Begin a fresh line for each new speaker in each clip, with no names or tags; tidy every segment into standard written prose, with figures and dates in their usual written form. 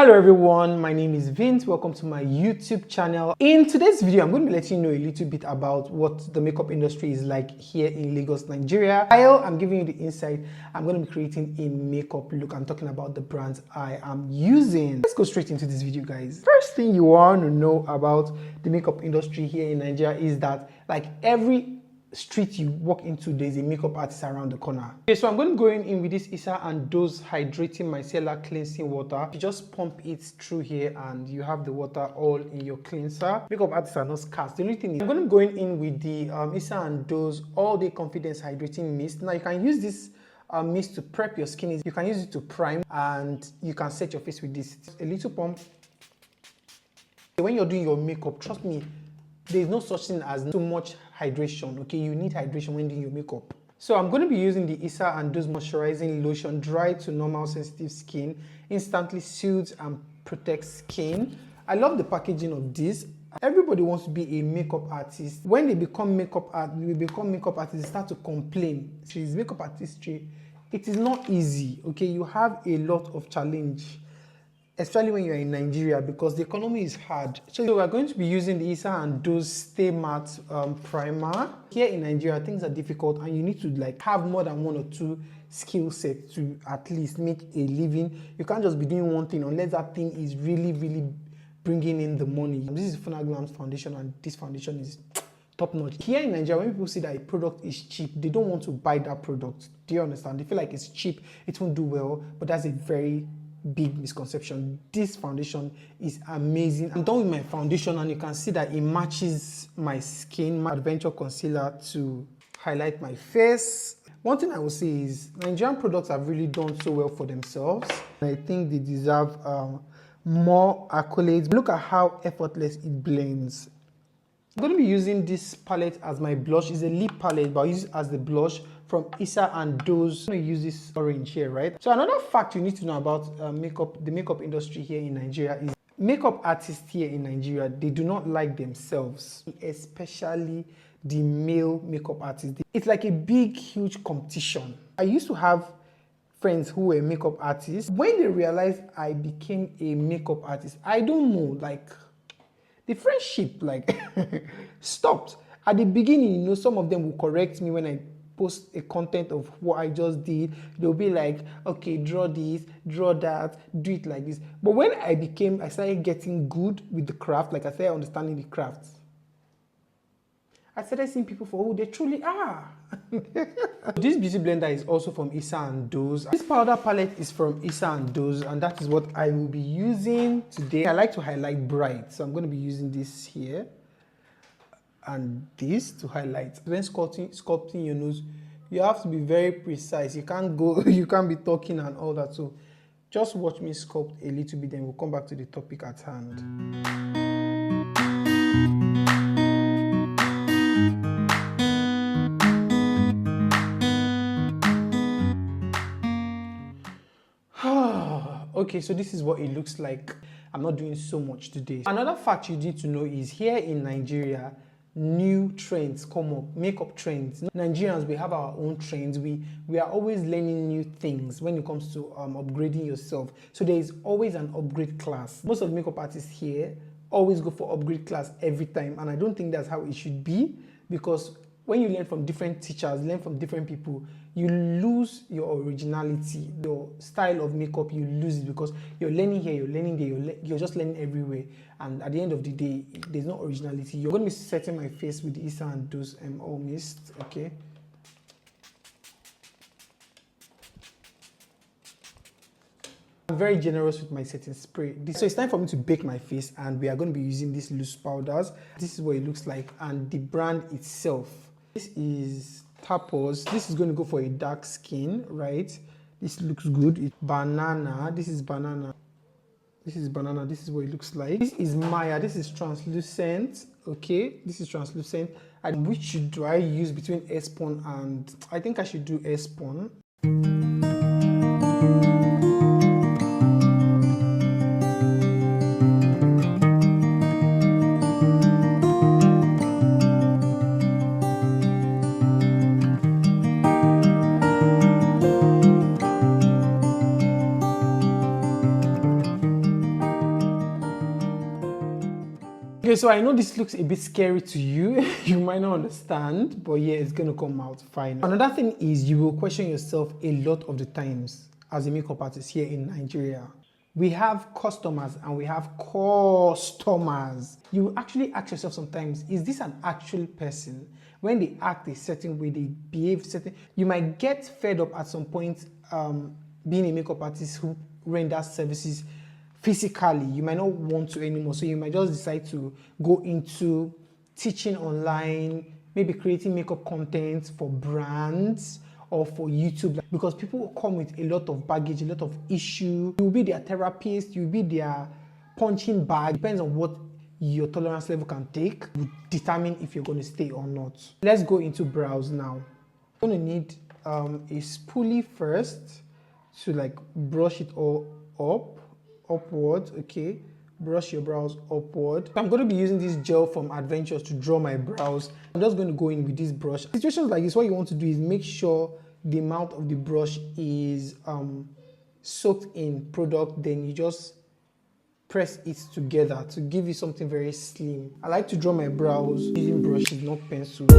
Hello everyone, my name is Vince. Welcome to my YouTube channel. In today's video, I'm going to be letting you know a little bit about what the makeup industry is like here in Lagos, Nigeria. While I'm giving you the insight, I'm going to be creating a makeup look. I'm talking about the brands I am using. Let's go straight into this video, guys. First thing you want to know about the makeup industry here in Nigeria is that like every street you walk into, there's a makeup artist around the corner. Okay, so I'm going to go in with this Issa and Dose Hydrating Micellar Cleansing Water. You just pump it through here and you have the water all in your cleanser. Makeup artists are not scarce. The only thing is I'm going to go in with the Issa and Dose All Day Confidence Hydrating Mist. Now you can use this mist to prep your skin. You can use it to prime and you can set your face with this. A little pump. When you're doing your makeup, trust me, there's no such thing as too much hydration. Okay, you need hydration when doing your makeup. So I'm going to be using the Issa and Dose Moisturizing Lotion, dry to normal sensitive skin, instantly soothes and protects skin. I love the packaging of this. Everybody wants to be a makeup artist. When they become makeup artists, they start to complain. She's makeup artistry. It is not easy. Okay, you have a lot of challenge, especially when you're in Nigeria, because the economy is hard. So we're going to be using the Issa and Dose Stay Matte Primer. Here in Nigeria, things are difficult and you need to like have more than one or two skill sets to at least make a living. You can't just be doing one thing unless that thing is really bringing in the money. This is Funaglam's foundation and this foundation is top notch. Here in Nigeria, when people see that a product is cheap, they don't want to buy that product. Do you understand? They feel like it's cheap, it won't do well, but that's a very big misconception. This foundation is amazing. I'm done with my foundation and you can see that it matches my skin. My Adventure Concealer to highlight my face. One thing I will say is Nigerian products have really done so well for themselves. I think they deserve more accolades. Look at how effortless it blends. I'm going to be using this palette as my blush. It's a lip palette, but I'll use it as the blush from Issa and Dose. I'm going to use this orange here, right? So another fact you need to know about the makeup industry here in Nigeria is makeup artists here in Nigeria, they do not like themselves, especially the male makeup artists. It's like a big, huge competition. I used to have friends who were makeup artists. When they realized I became a makeup artist, I don't know, like the friendship like stopped. At the beginning, you know, some of them will correct me when I post a content of what I just did. They'll be like, okay, draw this, draw that, do it like this. But when I started getting good with the craft, like I started understanding the craft, I started seeing people for who they truly are. This beauty blender is also from Issa and Dose. This powder palette is from Issa and Dose, and that is what I will be using today. I like to highlight bright, so I'm going to be using this here and this to highlight. When sculpting your nose, you have to be very precise. You can't be talking and all that. So just watch me sculpt a little bit, then we'll come back to the topic at hand. Okay, so this is what it looks like. I'm not doing so much today. Another fact you need to know is here in Nigeria, new trends come up, makeup trends. Nigerians, we have our own trends. We are always learning new things when it comes to upgrading yourself. So there is always an upgrade class. Most of the makeup artists here always go for upgrade class every time, and I don't think that's how it should be, because when you learn from different teachers, learn from different people, you lose your originality, your style of makeup, you lose it because you're learning here, you're learning there, you're just learning everywhere. And at the end of the day, there's no originality. You're going to be setting my face with the Issa and Dose All Mist, okay? I'm very generous with my setting spray. So it's time for me to bake my face, and we are going to be using these loose powders. This is what it looks like, and the brand itself. This is Tapos. This is going to go for a dark skin, right? This looks good. It's banana. This is banana. This is banana. This is what it looks like. This is Maya. This is translucent. Okay, this is translucent. And which do I use between Espon and I think I should do Espon. Okay, so I know this looks a bit scary to you. You might not understand, but yeah, it's gonna come out fine. Another thing is you will question yourself a lot of the times as a makeup artist here in Nigeria. We have customers and we have customers. You actually ask yourself sometimes, is this an actual person? When they act a certain way, they behave certain, you might get fed up at some point being a makeup artist who renders services physically. You might not want to anymore, so you might just decide to go into teaching online, maybe creating makeup content for brands or for YouTube, because people come with a lot of baggage, a lot of issue. You will be their therapist, you will be their punching bag. Depends on what your tolerance level can take will determine if you're going to stay or not. Let's go into brows now. You're going to need a spoolie first to like brush it all upward. Okay, brush your brows upward. I'm going to be using this gel from Adventures to draw my brows. I'm just going to go in with this brush. Situations like this, what you want to do is make sure the mouth of the brush is soaked in product, then you just press it together to give you something very slim. I like to draw my brows using brushes, not pencils.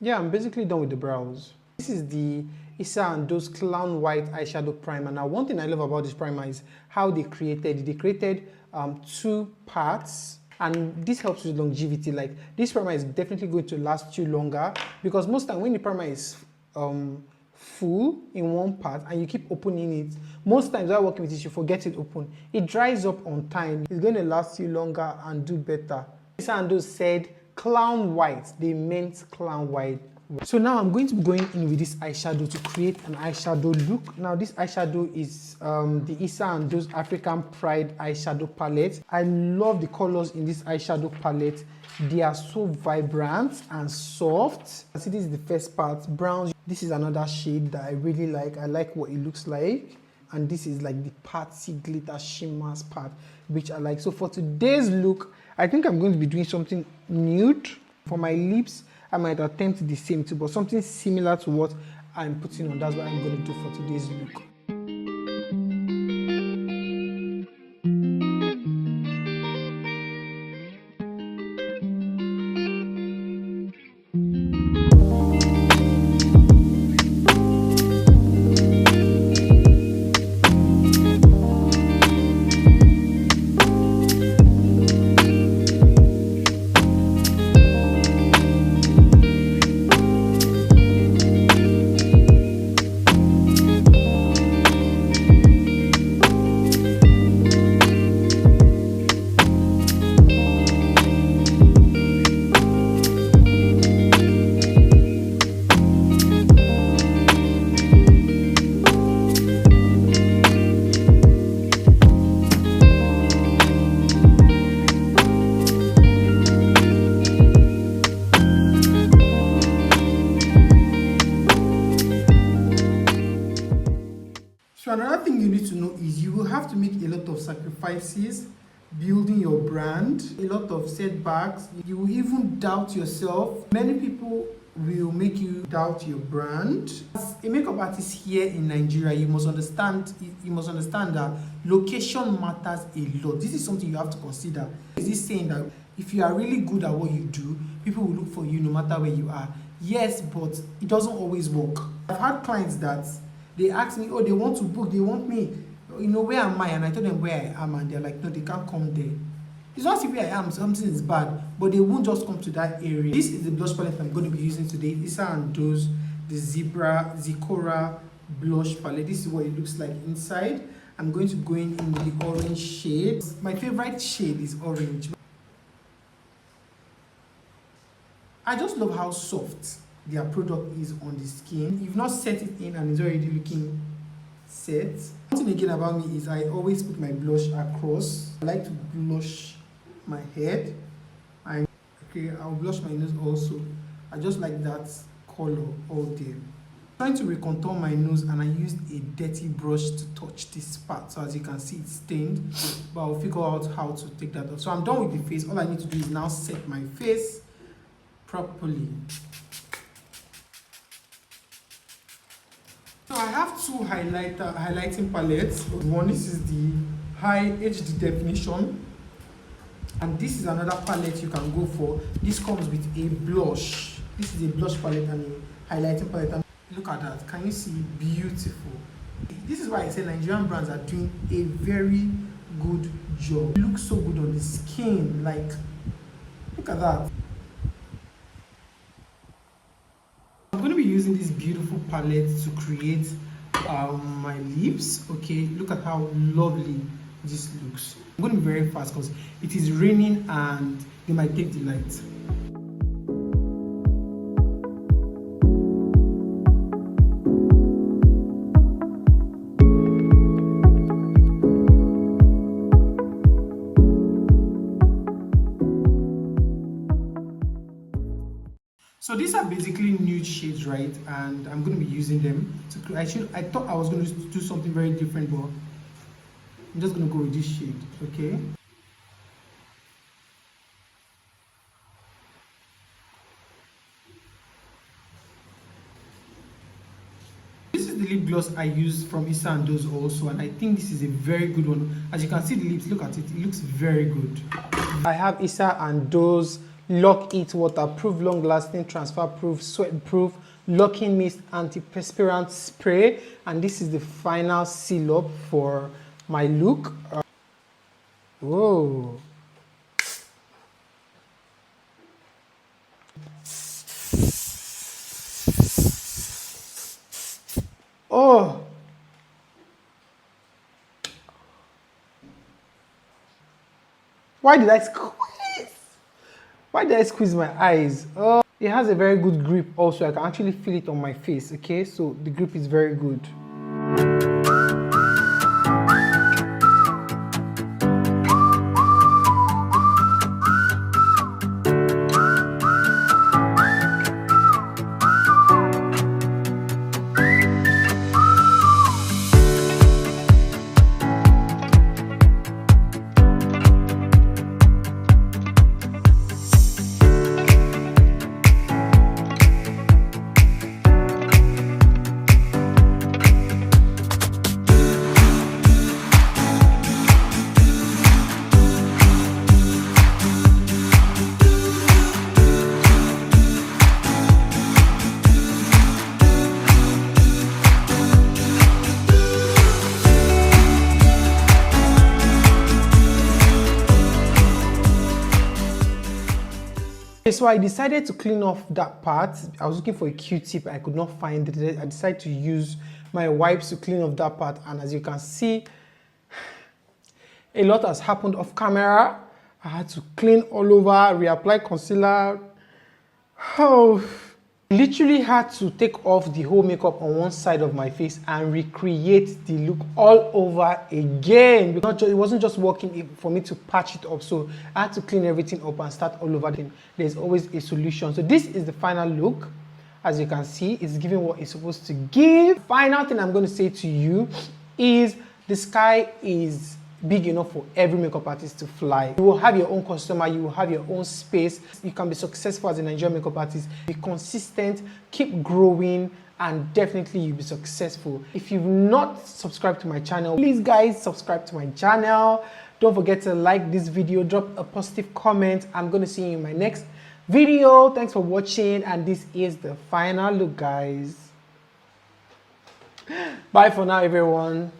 Yeah, I'm basically done with the brows. This is the Issa and Those Clown White Eyeshadow Primer. Now, one thing I love about this primer is how they created it. They created 2 parts, and this helps with longevity. Like, this primer is definitely going to last you longer, because most time when the primer is full in one part and you keep opening it, most times while working with it, you forget it open. It dries up on time. It's going to last you longer and do better. Issa and Those said Clown White. They meant Clown White. So now I'm going to be going in with this eyeshadow to create an eyeshadow look. Now this eyeshadow is the Issa and Those African Pride eyeshadow palette. I love the colors in this eyeshadow palette. They are so vibrant and soft. See, this is the first part, browns. This is another shade that I really like. I like what it looks like. And this is like the party glitter shimmers part, which I like. So for today's look, I think I'm going to be doing something nude. For my lips, I might attempt the same too, but something similar to what I'm putting on. That's what I'm going to do for today's look. So another thing you need to know is you will have to make a lot of sacrifices building your brand, a lot of setbacks. You will even doubt yourself. Many people will make you doubt your brand. As a makeup artist here in Nigeria, you must understand that location matters a lot. This is something you have to consider. Is this saying that if you are really good at what you do, people will look for you no matter where you are? Yes, but it doesn't always work. I've had clients that they ask me, oh, they want to book, they want me, where am I? And I tell them where I am, and they're like, no, they can't come there. It's not where I am, something is bad, but they won't just come to that area. This is the blush palette I'm going to be using today. Issa and Those, the Zikora blush palette. This is what it looks like inside. I'm going to go in with the orange shade. My favorite shade is orange. I just love how soft their product is on the skin. You've not set it in and it's already looking set. One thing again about me is I always put my blush across. I like to blush my head. Okay, I'll blush my nose also. I just like that color all day. I'm trying to recontour my nose and I used a dirty brush to touch this part. So as you can see, it's stained, but I'll figure out how to take that off. So I'm done with the face. All I need to do is now set my face properly. So I have two highlighting palettes. One, this is the high HD definition, and this is another palette you can go for. This comes with a blush. This is a blush palette and a highlighting palette. And look at that. Can you see? Beautiful. This is why I say Nigerian brands are doing a very good job. It looks so good on the skin. Like, look at that. I'm going to be using this beautiful palette to create my lips. Okay, look at how lovely this looks. I'm going to be very fast because it is raining and they might take the light. So these are basically nude shades, right? And I'm going to be using them to I thought I was going to do something very different, but I'm just going to go with this shade, okay? This is the lip gloss I used from Issa and Doz also, and I think this is a very good one. As you can see the lips, look at it, it looks very good. I have Issa and Doz Lock It waterproof, long-lasting, transfer-proof, sweat-proof, locking mist, antiperspirant spray, and this is the final seal up for my look. Whoa! Oh! Why did I squeeze my eyes? Oh, it has a very good grip also. I can actually feel it on my face, okay? So the grip is very good. So I decided to clean off that part. I was looking for a Q-tip, I could not find it. I decided to use my wipes to clean off that part, and as you can see, a lot has happened off camera. I had to clean all over, reapply concealer. Oh, I literally had to take off the whole makeup on one side of my face and recreate the look all over again. It wasn't just working for me to patch it up, so I had to clean everything up and start all over again. There's always a solution. So this is the final look. As you can see, it's giving what it's supposed to give. Final thing I'm going to say to you is the sky is big enough for every makeup artist to fly. You will have your own customer, you will have your own space. You can be successful as a Nigerian makeup artist. Be consistent, keep growing, and definitely you'll be successful. If you've not subscribed to my channel, please guys subscribe to my channel. Don't forget to like this video, drop a positive comment. I'm going to see you in my next video. Thanks for watching, and this is the final look, guys. Bye for now, everyone.